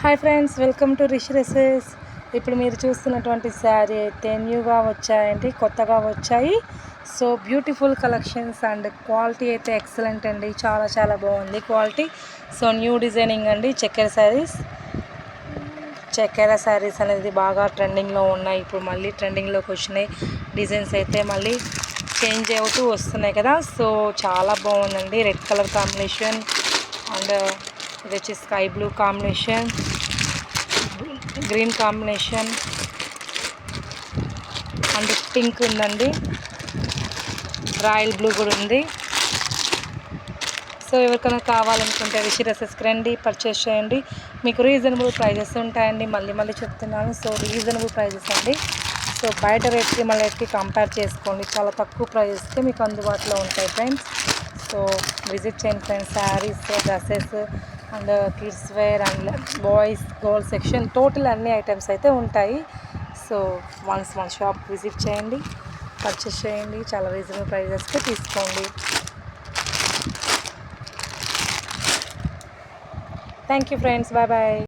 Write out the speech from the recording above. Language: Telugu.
Hi friends, welcome to Rish dresses. ఇప్పుడు మీరు చూస్తున్నటువంటి శారీ అయితే న్యూగా వచ్చాయండి, కొత్తగా వచ్చాయి. So beautiful collections and quality అయితే ఎక్సలెంట్ అండి, చాలా చాలా బాగుంది క్వాలిటీ. సో న్యూ డిజైనింగ్ అండి, చక్కెర శారీస్ అనేది బాగా ట్రెండింగ్లో ఉన్నాయి. ఇప్పుడు మళ్ళీ ట్రెండింగ్లోకి వచ్చినాయి డిజైన్స్ అయితే మళ్ళీ చేంజ్ అవుతూ వస్తున్నాయి కదా. సో చాలా బాగుందండి, రెడ్ కలర్ కాంబినేషన్ అండ్ ఇది వచ్చి sky blue combination, green combination and pink ఉందండి, రాయల్ బ్లూ కూడా ఉంది. సో ఎవరికైనా కావాలనుకుంటే రిషి డ్రెస్సెస్కి రండి, పర్చేస్ చేయండి. మీకు రీజనబుల్ ప్రైజెస్ ఉంటాయండి, మళ్ళీ చెప్తున్నాను. సో రీజనబుల్ ప్రైజెస్ అండి. సో బయట రేట్కి మన రేట్కి కంపేర్ చేసుకోండి, చాలా తక్కువ ప్రైజెస్కి మీకు అందుబాటులో ఉంటాయి ఫ్రెండ్స్. సో విజిట్ చేయండి friends. Saris, dresses and kids wear and boys girls section total అన్ని ఐటమ్స్ అయితే ఉంటాయి. సో వన్స్ మన షాప్ విజిట్ చేయండి, పర్చేస్ చేయండి, చాలా రీజనబుల్ ప్రైజెస్కి తీసుకోండి. Thank you friends, bye bye.